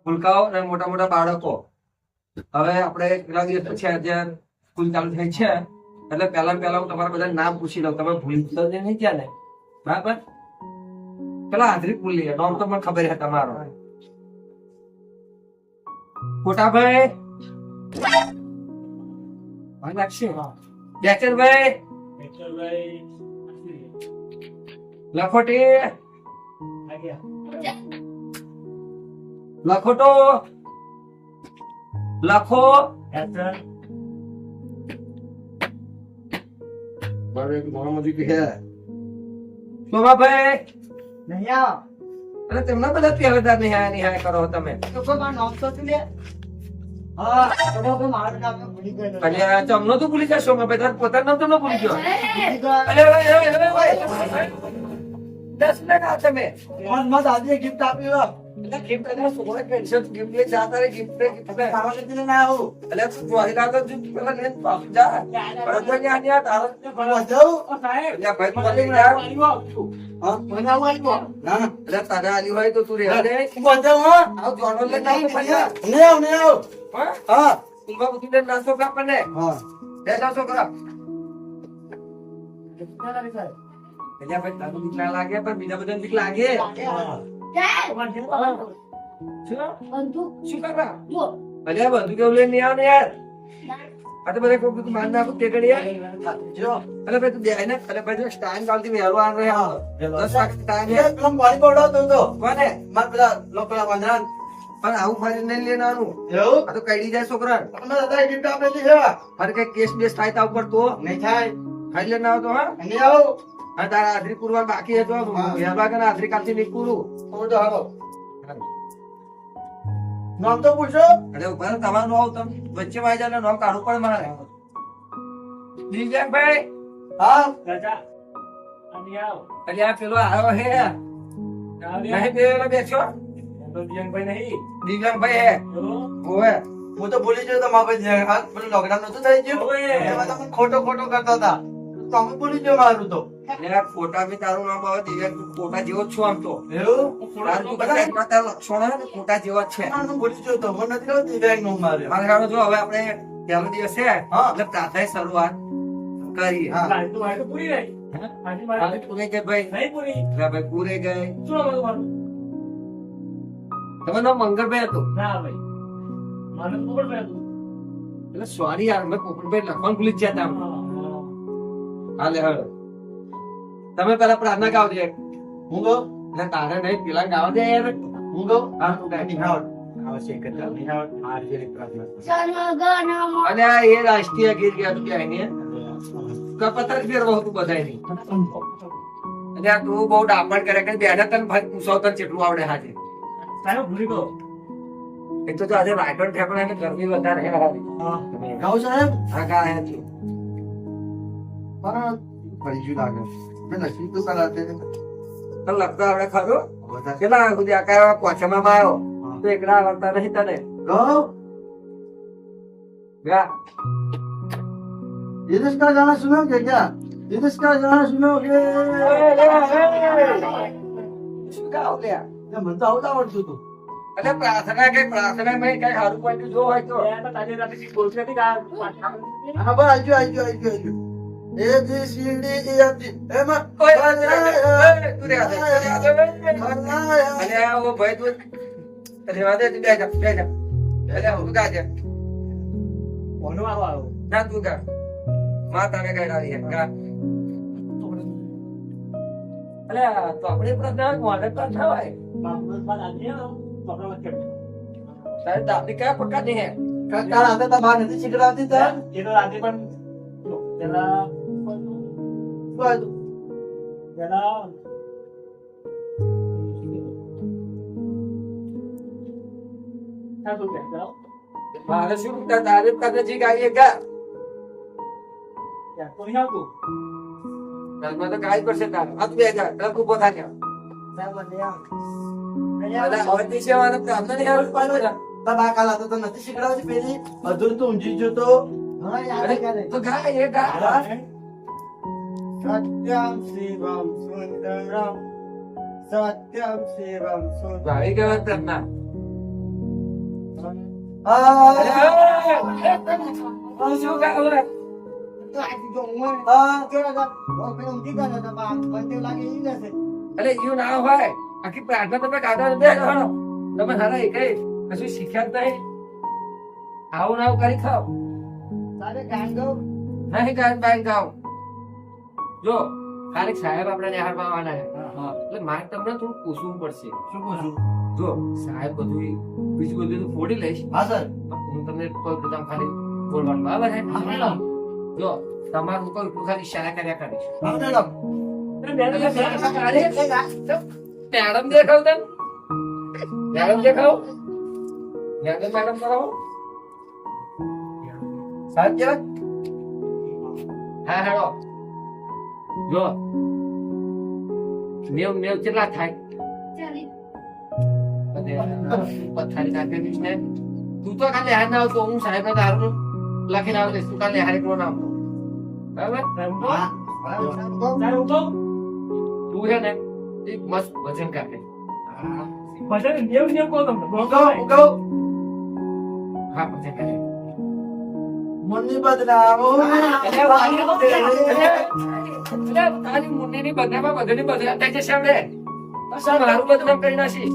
ફૂલકાઓ અને મોટા મોટા બાળકો. હવે આપણે કેટલા દિવસ પછી આજે સ્કૂલ ચાલુ થઈ છે એટલે પહેલા હું તમારા બધા નામ પૂછી લઉં. તમે ભૂલી તો નહીં ગયા ને? બરાબર. પેલા હાજરી ભૂલી નામ તો મને ખબર છે તમારો. મોટાભાઈ બેચરભાઈ લખોટી લખોટો લખો શોભાભાઈ અરે તેમના બધા પહેરેદાર નિહાય નિહાય કરો તમે. ચમનો તો ભૂલી જશો શોભાભાઈ, પોતાનું નામ તો ન ભૂલી ગયો. 10 મિનિટ આ તમે દાદીએ ગિફ્ટ આપ્યું. ગિફ્ટ છોકરા કેન્સર ગિફ્ટ લઈ જાતા રે. ગિફ્ટ ના આવું એટલે તું જોઈ લાગો તું પેલા ને પાછું જા બરોબર ને આની તારા જાવ સાહેબ ભાઈ બોલી યાર હા મને આવું ના એટલે તારા આલી હોય તો તું રે દે બોજાવ હા આવ જોડો લે ના ને આવ હા તુલબા બુદ્ધિ નાસ્તો કર મને હા દે નાસ્તો કર એટલે ભાઈ તારું બીક ના લાગે પણ બીજા બધા બીક લાગે. શું કરવા અરે બંધુ કેવું લઈને આવ ને યાર. આ તો બધા કોઈ માન નાખું તે કરી અરે ભાઈ તું દે ને અરે ભાઈ સ્ટાઈન કાલથી વહેલો આ રહ્યો 10 વાગે ટાઈમ છે પેલા પાણી પડાવતો તો કોને માર પેલા લોકલા વાંદરાન પણ આવું ફરી નહીં લેવાનું એવું આ તો કઈડી જાય છોકરા. તમે દાદા ગિફ્ટ આપેલી છે અરે કઈ કેસ બેસ થાય તા ઉપર તો નહીં થાય ખાઈ લેના આવ તો હા નહીં આવ આ તારા હાજરી પૂરવા બાકી હતો યાર કે હાજરી કાલથી નહીં પૂરું તો હાલો નામ તો પૂછો. અરે ઉપર તમારું નામ તમે વચ્ચે વાઈ જાય નામ કાઢવું પડે મારે. દિવ્યાંગભાઈ હા રાજા અને આવ અરે આ પેલો આવ્યો હે નહીં પેલો બેઠો તો દિવ્યાંગભાઈ નહીં દિવ્યાંગભાઈ હે ઓએ હું તો ભૂલી ગયો તમારા ભાઈ આ પેલું લોકડાઉન નતું થઈ ગયું એમાં તમે ખોટો કરતા હતા તમે ભૂલી ગયો મારું તો ફોટા બી તારું નામ આવે દિવ્યાંગ ફોટા જેવો જ છું આમ તો એવું લક્ષણો ને ફોટા જેવો જ છે. ભૂલી ગયો તો મને નથી દિવ્યાંગ નું મારે જો હવે આપણે પહેલો દિવસ છે એટલે પ્રાર્થના શરૂઆત કરીએ. પૂરી ગઈ ભાઈ ભાઈ પૂરી ગઈ. તમારું નામ મંગળભાઈ હતું એટલે સોરી યાર મેં પોપટભાઈ લખવાનું ભૂલી જ ગયા હતા. હાલે હવે તમે પેલા પ્રાર્થના ગાવ દે. હું ગો એટલે તારે નહીં પેલા ગાવ દે યાર. હું ગો હા તું ગાય નિહાળ આવશ્યક કરતા નિહાળ આ જે પ્રાર્થના અને આ એ રાષ્ટ્રીય ગીત ગાતું કે આને કપતર ફેરવો હતું બધાય ની અને આ તું બહુ ડાપણ કરે કે બેડા તને ભાઈ પૂછો તને કેટલું આવડે હાજે સાહેબ ભૂલી ગયો. એક તો આજે રાઈટન ઠેકણા ને ગરમી વધારે હે ગાવ સાહેબ હા ગાય છે પણ પૈસુ લાગે મેં નસીબ તો કરાતે તો લગતા આવડે ખરો કેટલા સુધી આકા પોછામાં આવ્યો તો એકડા આવડતા નહીં તને ગો ગયા ये इसका गाना सुनो क्या इसका गाना सुनो के શું ગાવ લે મને તો આવતા આવડતું હતું. એટલે પ્રાર્થના કે પ્રાર્થના માં કઈ સારું પોઈન્ટ જો હોય તો તાજે રાતે કી બોલતી હતી કા હા બસ આજો A B C D E F G એમાં ઓય તું રે અને ઓ ભાઈ તું રેવા દે તું બે જા એટલે હું ગાજે કોનો આવો ના તું ગા માતાને ગાડી હે ગા અલે તો આપણે પ્રશ્ન મોડે પર થવાય બાપુસ બાદ આજી તો આપણે વચ્ચે તારે દાદી કયા પકાની હે કાકા આતે તો બહાર નથી શીખડાવતી તો એ તો રાતે પણ પેલા બાજુ પેલા સાચું કે જાઓ મારે શું તારે તને ગાઈએ ગા યા તો નહીં આવતું તલમાં તો કાઈ કરશે તાર આ તું બે જા તલ ઉભો થા જા બરાબર લે આ આવતી છે વાળા તમને નહીં આવડતું પાડો જા બા કાલા તો નથી શીખડાવતી પેલી અધૂર તો ઊંજી જો તો હા યાર તો ગા એ ગા સત્યમ શિવમ સુંદરમ સત્યમ શિવમ સુંદરમ ભાઈ કેવા તના શું કામ રે? અરે એવું ના હોય. આખી પ્રાર્થના તમે કાઢવા બે જવાનો. તમે સારા એક કશું શીખ્યા જ નહીં. આવું ના આવું કરી ખાવ. નહીં ગાન બાઈન ગાવ. જો ખાલી સાહેબ આપણે નિહાળવા આવવાના છે. એટલે મારે તમને થોડું પૂછવું પડશે. શું પૂછું? જો સાહેબ બધું બીજું બધું તો ફોડી લઈશ. હા સર. હું તમને કોઈ પ્રથમ ખાલી બોલવાનું બરાબર છે? જો તમારું કોઈ ખાલી ઈશારા કર્યા કરીશ. મેડમ દેખાવ તને? મેડમ દેખાવ? મેડમ કરાવો. સાહેબ કેવા? હા હેડો. જો 90 કેટલા થાય? પથારી નાખેલી ને તું તો ખાલી હાર ના આવતો, હું સાહેબ તારું લખીને આવું તું ખાલી હાર એકલો ના આવતો. બરાબર? તું છે ને એક મસ્ત વજન કાઢે. હા વજન કાઢે. મનની બદનામો તારી મુન્નીની બદનામાં બધાની બદનામ થઈ જશે આપણે. મારું બદનામ કરી નાખી.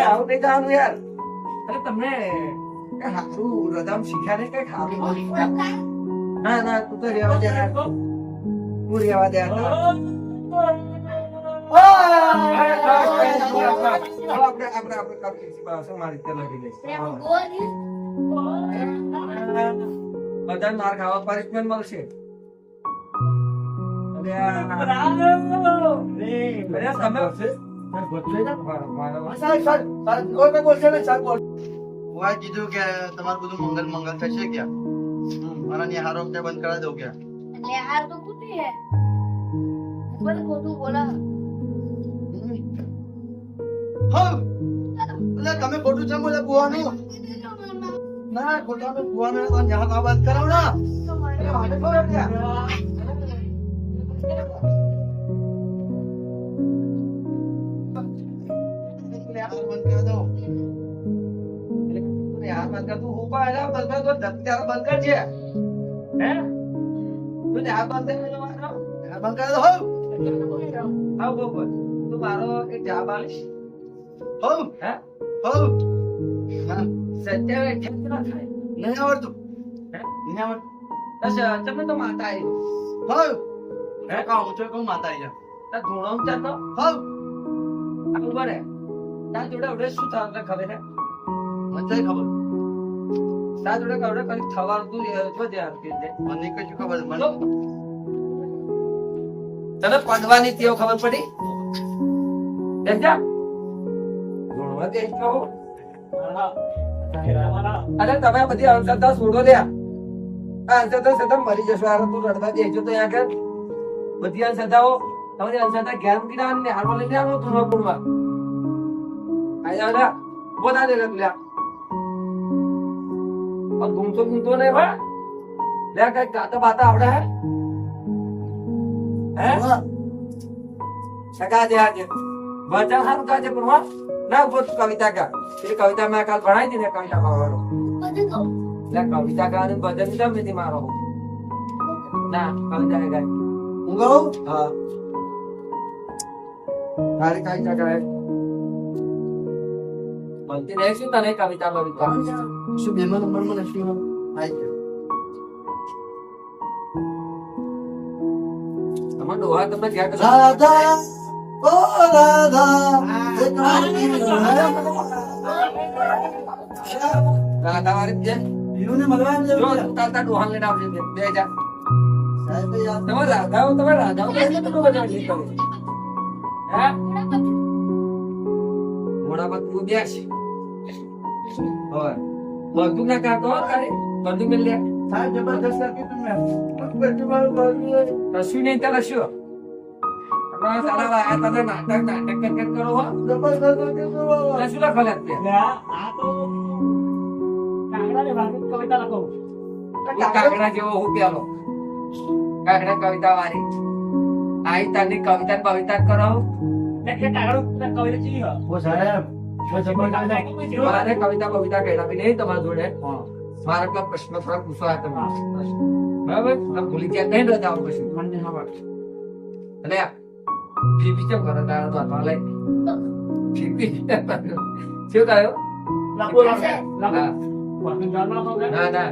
આવું નહીં જવાનું યાર. અરે તમને કઈ સારું રજામ શીખ્યા નહીં, કઈ સારું. ના ના તું તો રહેવા દે યાર. તું રહેવા દે યાર. આપણે મારી રીતે લખી લઈશ. બધા માર ખાવા પનિશમેન્ટ મળશે. કીધું કે તમારું બધું મંગલ થશે ક્યાં? મારા નિહારો બંધ કરાવી દઉં ક્યાં? निहार तो कुछ ही है बस को तू बोला તમે ખોટું છે બોલે બુવાનું ના ખોટા મે બુવાનું તો નિહાર ના બંધ કરાવ ના મારો એક જવાબ આલીશ. નહીં આવડતું નહીં આવડતું તમે તો માતા આવી કહું માતા ધૂણો ચાલો બરે તાર જોડે આવડે શું થવાનું ખબર છે? મને ખબર તાર જોડે કવડે કઈ થવાનું તું મને કશું ખબર મને તને પડવાની તેવ ખબર પડી? અરે તમે બધી અંધશ્રદ્ધા છોડો લે. આ અંધશ્રદ્ધા સતત મરી જશો. યાર તું રડવા દેજો તો યાર કર. બધી અંધશ્રદ્ધાઓ તમારી અંધશ્રદ્ધા ઘેર મૂકી દેવાની ને હારમાં લઈ દેવાનું તું નોકુડમાં. આયા લે બોલા દે લે. अब घूमतो नहीं है ले कहीं गाता बाता आवड़ा है सका दे आज बच्चा हाथ का जे बनवा ना वो कविता का ये कविता मैं कल पढ़ाई थी ना कविता पढ़ाओ ले कविता का ने भजन दम में मारो ना कविता है गाय उंगो हां तारी कविता का है बोलती नहीं सुन तने कविता कविता શું બેમાં નંબર મને શું આઈ ગયો તમાર ડોહા તમને ક્યાં કરો રાધા ઓ રાધા રાધા વાળી છે હીરોને મળવા એમ જો તાતા ડોહા લઈને આવજે 2000 સાહેબ યાર તમે રાધાઓ કેટલું બનાવી કરો હે મોડા પર તું બેસ ઓય બંદૂક ના કાઢો અરે બંદૂક મિલ લે સાહેબ જબરદસ્ત કરી તમે બેટી મારું બાજુ કશું નહીં તારે શું તમારા સારા આયા તને નાટક કરો હો જબરદસ્ત કરી તમે શું લખો લે આ તો કાગડાને વાગી કવિતા લખો કાગડા જેવો હું પેલો કાગડા કવિતા વાળી આઈ તાની કવિતા કરો કે કાગડો કવિતા ચીલી હો ઓ સાહેબ મારે કવિતા બવિતા કહેતા બી નહીં તમારા જોડે. મારા પેલા પ્રશ્ન થોડા પૂછવા તમે. બરાબર? તમે ભૂલી ગયા નહીં રજા આવો પછી. એટલે ફીફી કેમ કરે તારા તો હાથમાં લઈ? ફીફી શું થયું? હા. ના ના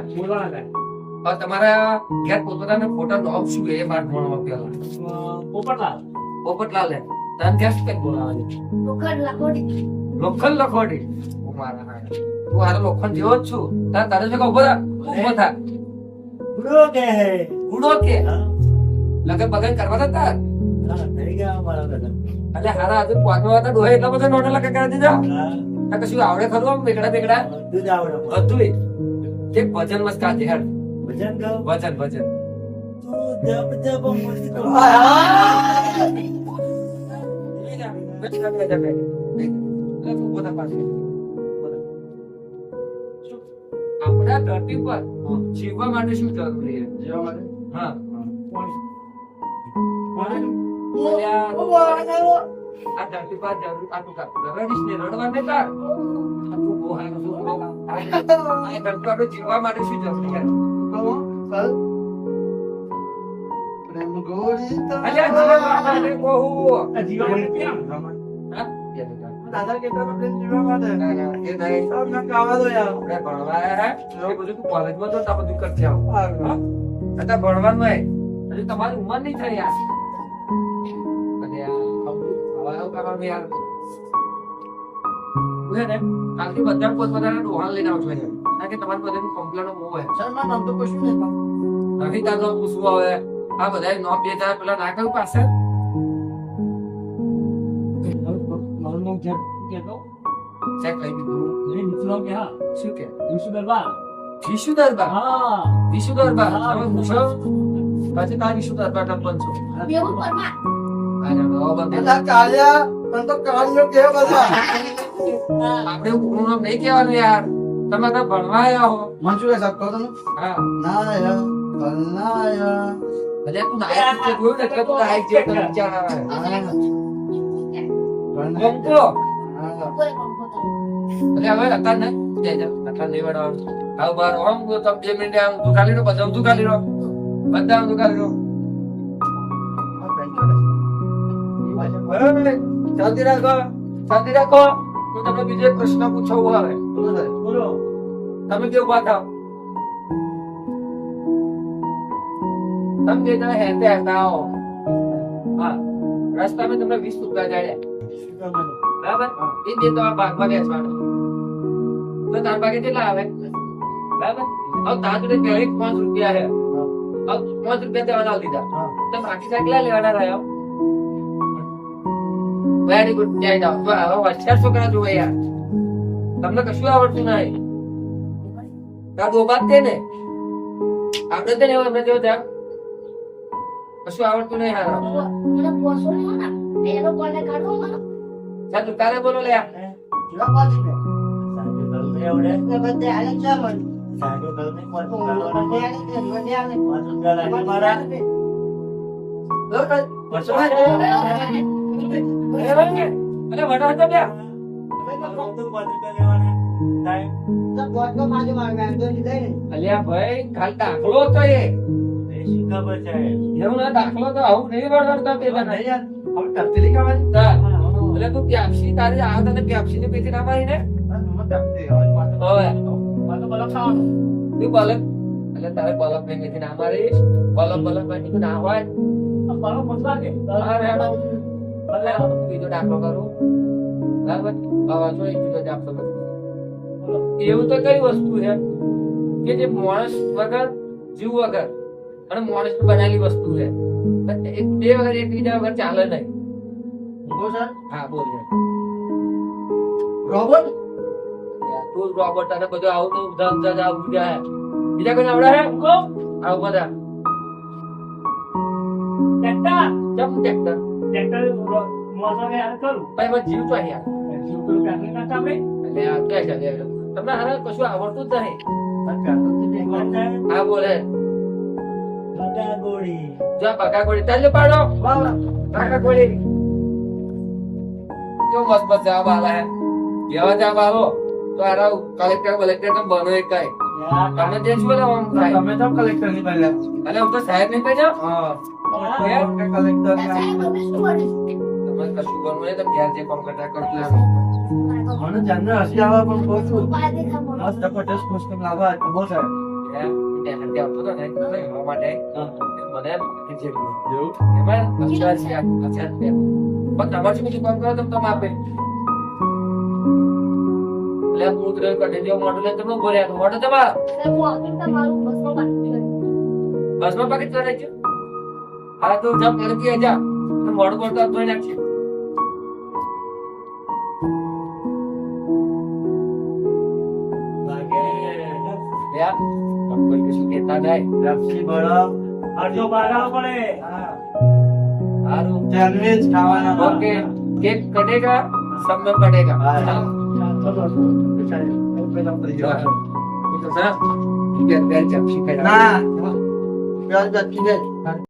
હવે તમારા ઘેર પોતાના ફોટા નામ શું એ માર ભણવા પેલા પોપટલાલ હે તને ઘેર શું કઈ બોલાવાની લોખંડ લખોટી ઓ મારા હા તું હારો લોખંડ જેવો જ છું તારે જો ઉભો થા ઉડો કે લગન બગન કરવા હતા એટલે હારા હજુ પાંચમા હતા ડોહે એટલા બધા નોટા લખા કરી દીધા કશું આવડે ખરું આમ બેગડા બેગડા બધું એક ભજન મસ્ત કાઢે હેડ ભજન આપણા ધરતી પર જીવવા માટે શું જરૂરી છે? હા આ ધરતી પર જરૂર આટલું કાપવું રડીશ ને રડવા ને તાર આટલું બોહાનું છોકરો આ ધરતી પર જીવવા માટે શું જરૂરી છે? અલ્યા જીવવા માટે બહુ હા? દાદા કેટલા પ્રેમ જીવવા માટે ના, ના, એ નહીં. તમને કાવા દો યાર આપણે ભણવા આયા હે. એ બધું તું કોલેજમાં તો આ બધું કરતી આવો. હા? અત્યારે ભણવાનું હોય. હજુ તમારી ઉંમર નહીં થઈ યાર. અને હવે આવું કરવાનું યાર. હું છે ને, કાલથી બધા પોતપોતાના ડોહાણ લઈને આવજો અહીંયા. કારણ કે તમારી બધાની complaint બહુ હોય. સર મારું નામ તો કશું નહીં નથી તાર નામ પૂછવું આવે. આ બધાય નામ બે ચાર પેલા ના કહ્યું પાસે. ચેક કરી દીધું. શું કે? વિશુ દરબાર. વિશુ દરબાર. તમે પૂછો. પછી તાર વિશુ દરબાર ના પંચો. અરે બાબા, પેલા કાળિયા તને તો કાળિયો કે બધા આપણે કોનું નામ નહીં કહેવાનું યાર. તમે તો ભણવા આવ્યા હો. મને શું કે સાહેબ કહો તમે હા. નાયા કલ્લાયા ભલે તું નાયક છે જોયું ને એટલે તું નાયક છે તને વિચાર આવે. બંકો. એટલે હવે અત્યારે ને જઈ જાવ. અત્યારે નહીં વળવાનું. આવ બાર આમ તો તમે 2 મિનિટ આમ તું ખાલી રહો બધા તું ખાલી રહો બધા તું ખાલી રહો. બરાબર શાંતિ રાખો શાંતિ રાખો. હું તમને બીજો એક પ્રશ્ન પૂછવું આવે. તમે કેવું વાત આવો તમે બે જણા હેરતે હેરતા આવો. હા રસ્તામાં તમને 20 રૂપિયા જાડ્યા બરાબર એ દે તો આ ભાગમાં બેસવાનું તો તાર ભાગે કેટલા આવે બરાબર. હવે તાર જોડે પહેલી 5 રૂપિયા હે. હવે 5 રૂપિયા દેવાના લીધા તો બાકી કેટલા લેવાના રહ્યા? વેરી ગુડ જઈ જાઓ. હવે હોશિયાર છોકરા જોવે યાર. તમને કશું આવડતું નહીં. તાર ડોબા જ તે ને આવડે તે ને એવું એમને જેવો ત્યાં કશું આવડતું નહીં. હારા ચાલ તારે બોલો લે. અલ્યા ભાઈ કાલ દાખલો હતો એ એવું ના દાખલો તો આવું નહીં વળવાડતા પેલા નહીં. હવે તરતેલી ખાવાની એટલે તું પ્યાપસી તારી આ તને પ્યાપસી ની પેટી ના મારી ને હવે તું બલક એટલે તારે બલક ને મેથી ના મારી બલક મેથી ના હોય. બીજો દાખલો કરું બરાબર. હવે જો એક બીજો દાખલો કરું. એવું તો કઈ વસ્તુ છે કે જે માણસ વગર જીવ વગર અને માણસ બનાવેલી વસ્તુ છે બે વગર એકબીજા વગર ચાલે નહીં. હા બોલ રોબોટ તું રોબોટ અને બધું આવું તો બીજા કોઈ આવડે હે આવું બધા કેમ ટ્રેક્ટર ભાઈ મને જીવ તો યાર એટલે આ ક્યાં ચાલે તમને હારા કશું આવડતું જ નહીં. હા બોલે જો બકા ગોળી ચાલે પાડો બકા ગોળી કેવું મસ્ત મસ્ત જવાબ આલે. કેવા જા બારો તો આરા કલેક્ટર બલેક્ટર તો બનો એક કાય તમે જે છો ને આમ થાય તમે તો કલેક્ટર ની પહેલા અને હું તો સાહેબ ને કહી જાવ હા યાર કલેક્ટર સાહેબ અમે શું કરીશું? તમે કશું બનવું નહીં તમે ઘેર જે કામ કરતા કરો એટલે મને જાનને હસી આવે પણ કહું છું બહાર દેખા મોડો. મસ્ત પટેલ ખુશ કેમ લાગે તો બહુ સાહેબ ટેન્શન થી આવતો હતો ને એના માટે મને જે એવું એમાં અચ્છા છે અચ્છા છે પણ તમારે શું કામ કરો તમે આપે એટલે હું ઉતરે કઢી દેવા મોડું લઈને તમે ઉભો રહ્યા મોડું તમારા સાહેબ, હું આગળ તમારું બસમાં પાછું જોયું. બસમાં પાકી કરે છે હા તો જમ કરી દે જા તો મોડું પડતો ધોઈ નાખશે યાર કોઈ કશું કહેતા નહીં પેપ્સી બરફ અડધો બારાવો પડે. સારું સેન્ડવિચ ખાવાના ઓકે केक कटेगा सब में कटेगा हाँ। चलो પેલા પડી तो જવા सर क्या क्या चप्पी ના પ્યાજ બાકી દે